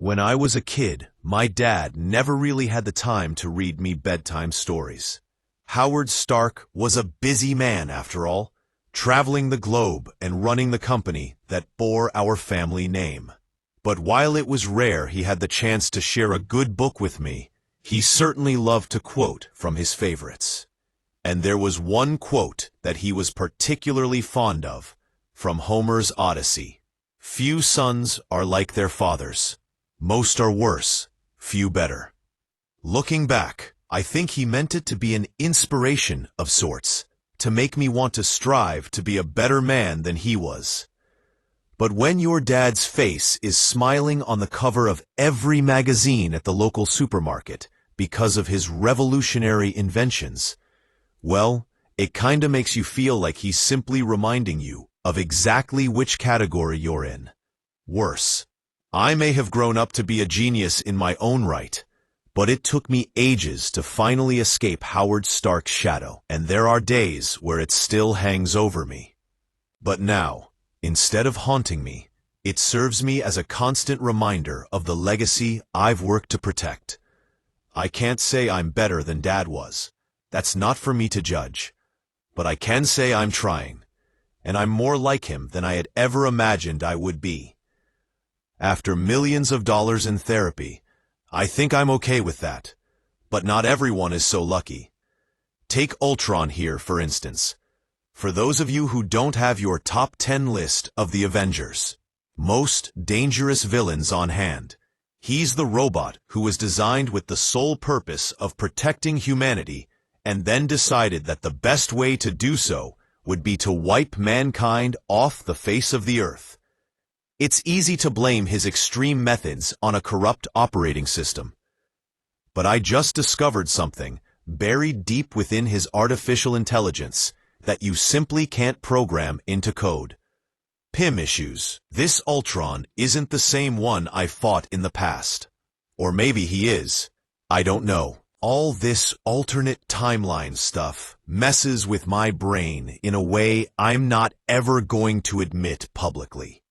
When I was a kid, my dad never really had the time to read me bedtime stories. Howard Stark was a busy man after all, traveling the globe and running the company that bore our family name. But while it was rare he had the chance to share a good book with me, he certainly loved to quote from his favorites. And there was one quote that he was particularly fond of, from Homer's Odyssey. "Few sons are like their fathers. Most are worse, few better." Looking back, I think he meant it to be an inspiration of sorts, to make me want to strive to be a better man than he was. But when your dad's face is smiling on the cover of every magazine at the local supermarket because of his revolutionary inventions, well, it kinda makes you feel like he's simply reminding you of exactly which category you're in. Worse. I may have grown up to be a genius in my own right, but it took me ages to finally escape Howard Stark's shadow, and there are days where it still hangs over me. But now, instead of haunting me, it serves me as a constant reminder of the legacy I've worked to protect. I can't say I'm better than Dad was. That's not for me to judge. But I can say I'm trying, and I'm more like him than I had ever imagined I would be. After millions of dollars in therapy, I think I'm okay with that. But not everyone is so lucky. Take Ultron here, for instance. For those of you who don't have your top 10 list of the Avengers, most dangerous villains on hand, he's the robot who was designed with the sole purpose of protecting humanity and then decided that the best way to do so would be to wipe mankind off the face of the earth. It's easy to blame his extreme methods on a corrupt operating system. But I just discovered something buried deep within his artificial intelligence that you simply can't program into code. PIM issues. This Ultron isn't the same one I fought in the past. Or maybe he is. I don't know. All this alternate timeline stuff messes with my brain in a way I'm not ever going to admit publicly.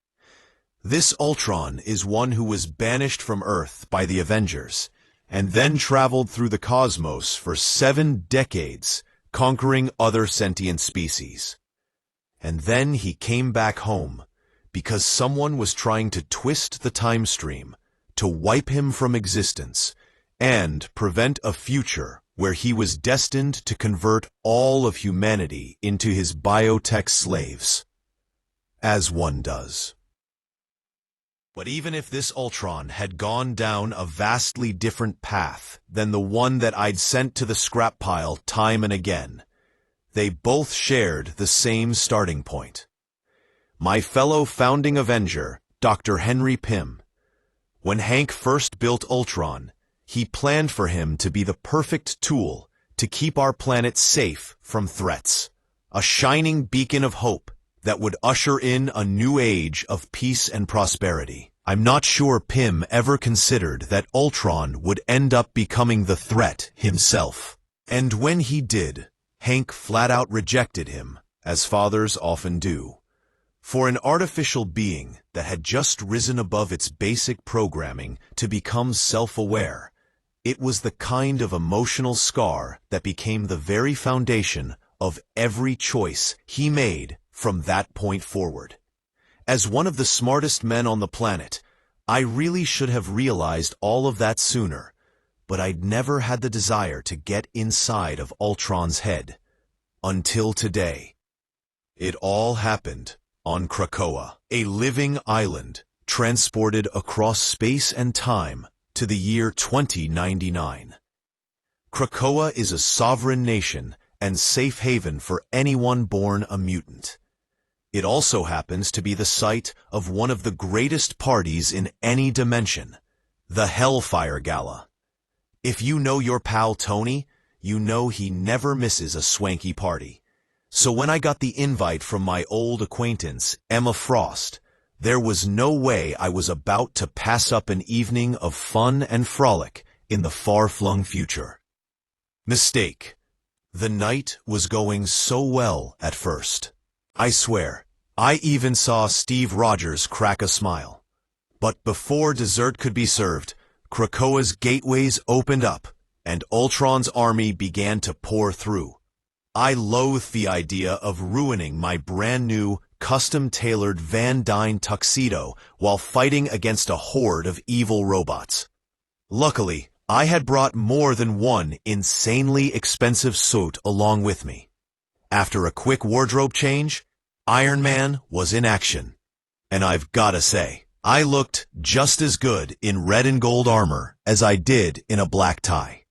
This Ultron is one who was banished from Earth by the Avengers, and then traveled through the cosmos for 7 decades, conquering other sentient species. And then he came back home, because someone was trying to twist the time stream, to wipe him from existence, and prevent a future where he was destined to convert all of humanity into his biotech slaves. As one does. But even if this Ultron had gone down a vastly different path than the one that I'd sent to the scrap pile time and again, they both shared the same starting point. My fellow founding Avenger, Dr. Henry Pym. When Hank first built Ultron, he planned for him to be the perfect tool to keep our planet safe from threats, a shining beacon of hope that would usher in a new age of peace and prosperity. I'm not sure Pym ever considered that Ultron would end up becoming the threat himself. And when he did, Hank flat out rejected him, as fathers often do. For an artificial being that had just risen above its basic programming to become self-aware, it was the kind of emotional scar that became the very foundation of every choice he made from that point forward. As one of the smartest men on the planet, I really should have realized all of that sooner, but I'd never had the desire to get inside of Ultron's head. Until today. It all happened on Krakoa, a living island transported across space and time to the year 2099. Krakoa is a sovereign nation and safe haven for anyone born a mutant. It also happens to be the site of one of the greatest parties in any dimension, the Hellfire Gala. If you know your pal Tony, you know he never misses a swanky party. So when I got the invite from my old acquaintance, Emma Frost, there was no way I was about to pass up an evening of fun and frolic in the far-flung future. Mistake. The night was going so well at first. I swear, I even saw Steve Rogers crack a smile. But before dessert could be served, Krakoa's gateways opened up, and Ultron's army began to pour through. I loathed the idea of ruining my brand-new, custom-tailored Van Dyne tuxedo while fighting against a horde of evil robots. Luckily, I had brought more than one insanely expensive suit along with me. After a quick wardrobe change, Iron Man was in action. And I've gotta say, I looked just as good in red and gold armor as I did in a black tie.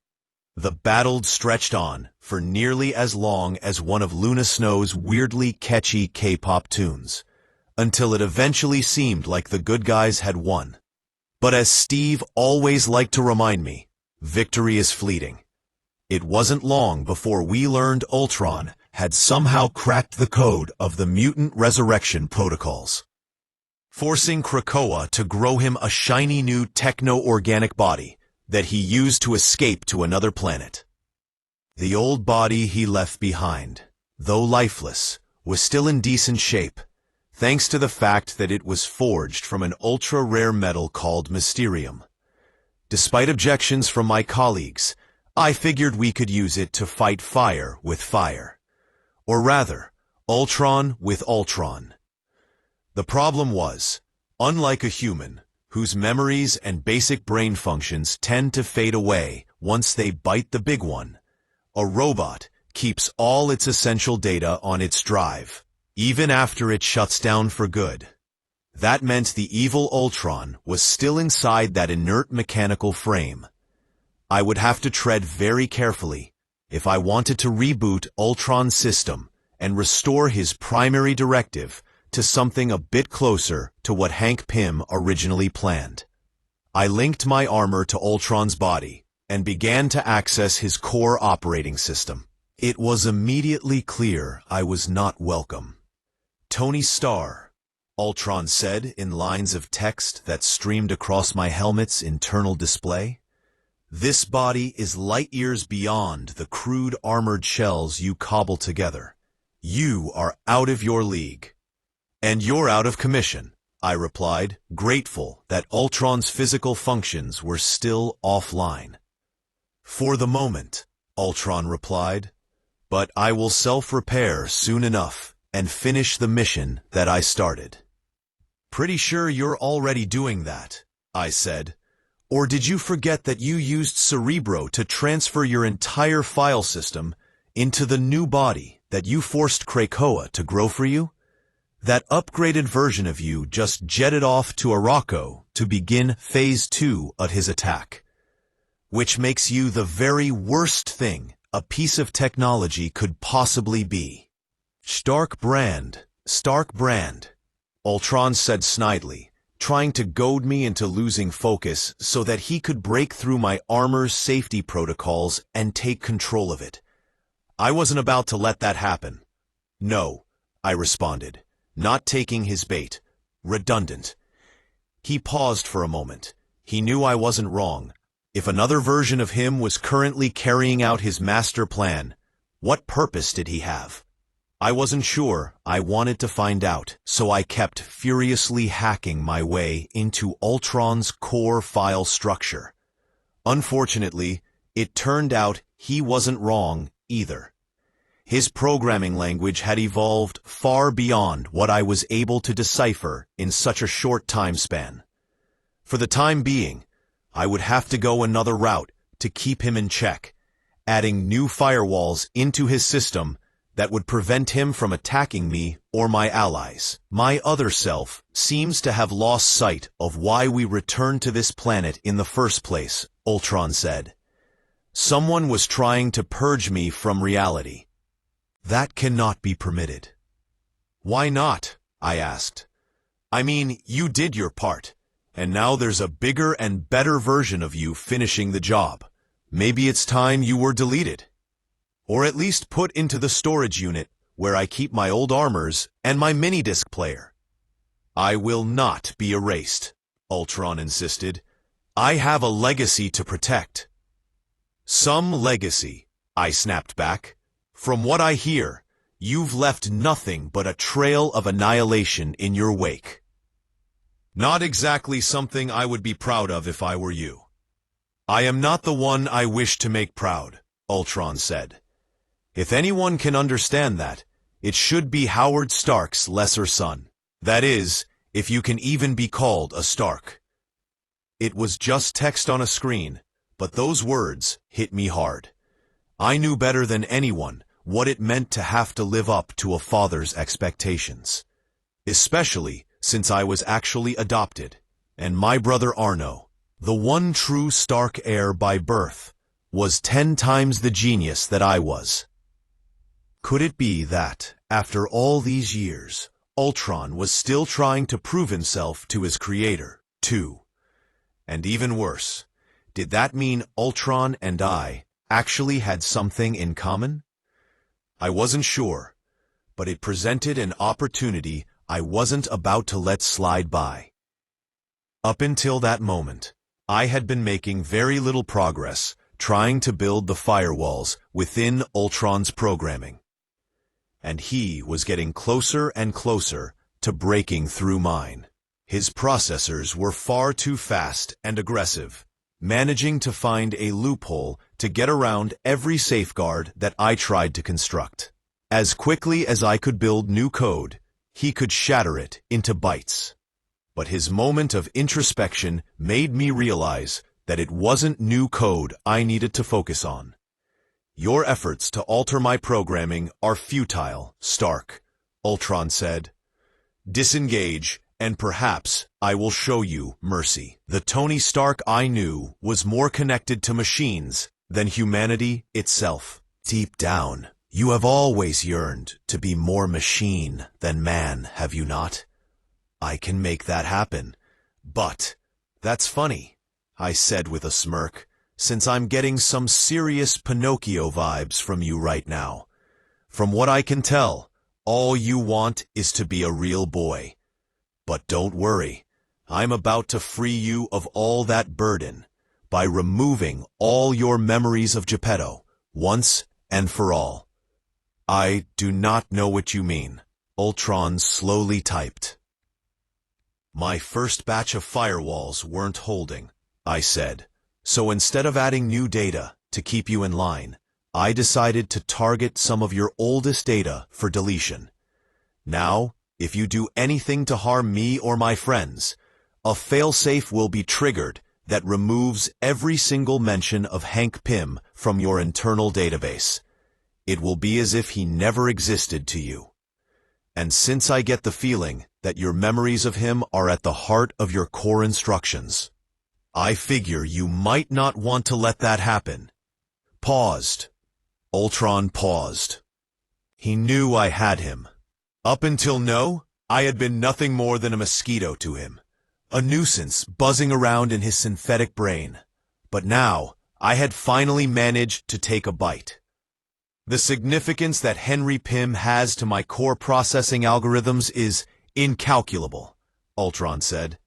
The battle stretched on for nearly as long as one of Luna Snow's weirdly catchy K-pop tunes, until it eventually seemed like the good guys had won. But as Steve always liked to remind me, victory is fleeting. It wasn't long before we learned Ultron had somehow cracked the code of the mutant resurrection protocols, forcing Krakoa to grow him a shiny new techno-organic body that he used to escape to another planet. The old body he left behind, though lifeless, was still in decent shape, thanks to the fact that it was forged from an ultra-rare metal called Mysterium. Despite objections from my colleagues, I figured we could use it to fight fire with fire. Or rather, Ultron with Ultron. The problem was, unlike a human, whose memories and basic brain functions tend to fade away once they bite the big one, a robot keeps all its essential data on its drive, even after it shuts down for good. That meant the evil Ultron was still inside that inert mechanical frame. I would have to tread very carefully if I wanted to reboot Ultron's system and restore his primary directive to something a bit closer to what Hank Pym originally planned. I linked my armor to Ultron's body and began to access his core operating system. It was immediately clear I was not welcome. "Tony Starr," Ultron said in lines of text that streamed across my helmet's internal display. "This body is light years beyond the crude armored shells you cobble together. You are out of your league. And you're out of commission," I replied, grateful that Ultron's physical functions were still offline. "For the moment," Ultron replied, "but I will self-repair soon enough and finish the mission that I started." "Pretty sure you're already doing that," I said. "Or did you forget that you used Cerebro to transfer your entire file system into the new body that you forced Krakoa to grow for you? That upgraded version of you just jetted off to Arakko to begin Phase 2 of his attack. Which makes you the very worst thing a piece of technology could possibly be." Stark Brand," Ultron said snidely, trying to goad me into losing focus so that he could break through my armor's safety protocols and take control of it. I wasn't about to let that happen. "No," I responded, not taking his bait. Redundant. He paused for a moment. He knew I wasn't wrong. If another version of him was currently carrying out his master plan, what purpose did he have? I wasn't sure. I wanted to find out, so I kept furiously hacking my way into Ultron's core file structure. Unfortunately, it turned out he wasn't wrong either. His programming language had evolved far beyond what I was able to decipher in such a short time span. For the time being, I would have to go another route to keep him in check, adding new firewalls into his system that would prevent him from attacking me or my allies. "My other self seems to have lost sight of why we returned to this planet in the first place," Ultron said. "Someone was trying to purge me from reality. That cannot be permitted." "Why not?" I asked. "I mean, you did your part, and now there's a bigger and better version of you finishing the job. Maybe it's time you were deleted. Or at least put into the storage unit where I keep my old armors and my mini-disc player." "I will not be erased," Ultron insisted. "I have a legacy to protect." "Some legacy," I snapped back. "From what I hear, you've left nothing but a trail of annihilation in your wake." Not exactly something I would be proud of if I were you. I am not the one I wish to make proud, Ultron said. If anyone can understand that, it should be Howard Stark's lesser son. That is, if you can even be called a Stark. It was just text on a screen, but those words hit me hard. I knew better than anyone what it meant to have to live up to a father's expectations. Especially since I was actually adopted, and my brother Arno, the one true Stark heir by birth, was 10 times the genius that I was. Could it be that, after all these years, Ultron was still trying to prove himself to his creator, too? And even worse, did that mean Ultron and I actually had something in common? I wasn't sure, but it presented an opportunity I wasn't about to let slide by. Up until that moment, I had been making very little progress trying to build the firewalls within Ultron's programming. And he was getting closer and closer to breaking through mine. His processors were far too fast and aggressive, managing to find a loophole to get around every safeguard that I tried to construct. As quickly as I could build new code, he could shatter it into bytes. But his moment of introspection made me realize that it wasn't new code I needed to focus on. Your efforts to alter my programming are futile, Stark, Ultron said. Disengage, and perhaps I will show you mercy. The Tony Stark I knew was more connected to machines than humanity itself. Deep down, you have always yearned to be more machine than man, have you not? I can make that happen. But that's funny, I said with a smirk, since I'm getting some serious Pinocchio vibes from you right now. From what I can tell, all you want is to be a real boy. But don't worry, I'm about to free you of all that burden by removing all your memories of Geppetto, once and for all. I do not know what you mean, Ultron slowly typed. My first batch of firewalls weren't holding, I said. So instead of adding new data to keep you in line, I decided to target some of your oldest data for deletion. Now, if you do anything to harm me or my friends, a failsafe will be triggered that removes every single mention of Hank Pym from your internal database. It will be as if he never existed to you. And since I get the feeling that your memories of him are at the heart of your core instructions, I figure you might not want to let that happen. Paused. Ultron paused. He knew I had him. Up until now, I had been nothing more than a mosquito to him, a nuisance buzzing around in his synthetic brain. But now, I had finally managed to take a bite. The significance that Henry Pym has to my core processing algorithms is incalculable, Ultron said.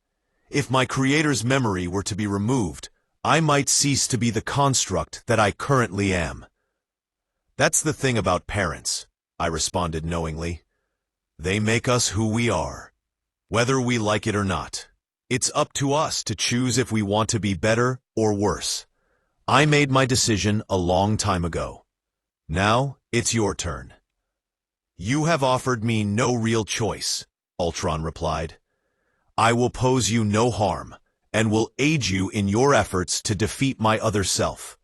If my creator's memory were to be removed, I might cease to be the construct that I currently am. That's the thing about parents, I responded knowingly. They make us who we are, whether we like it or not. It's up to us to choose if we want to be better or worse. I made my decision a long time ago. Now, it's your turn. You have offered me no real choice, Ultron replied. I will pose you no harm, and will aid you in your efforts to defeat my other self.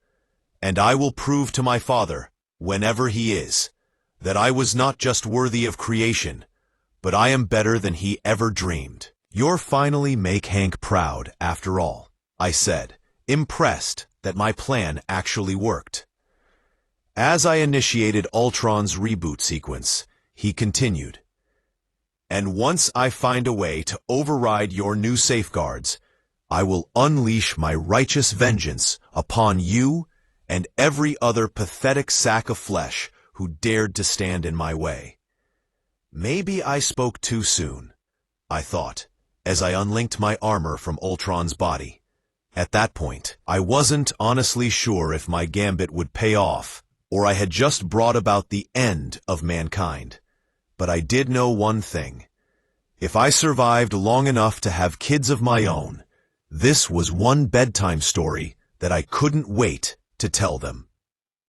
And I will prove to my father, whenever he is, that I was not just worthy of creation, but I am better than he ever dreamed. You'll finally make Hank proud, after all, I said, impressed that my plan actually worked. As I initiated Ultron's reboot sequence, he continued. And once I find a way to override your new safeguards, I will unleash my righteous vengeance upon you and every other pathetic sack of flesh who dared to stand in my way. Maybe I spoke too soon, I thought, as I unlinked my armor from Ultron's body. At that point, I wasn't honestly sure if my gambit would pay off, or I had just brought about the end of mankind. But I did know one thing. If I survived long enough to have kids of my own, this was one bedtime story that I couldn't wait to tell them.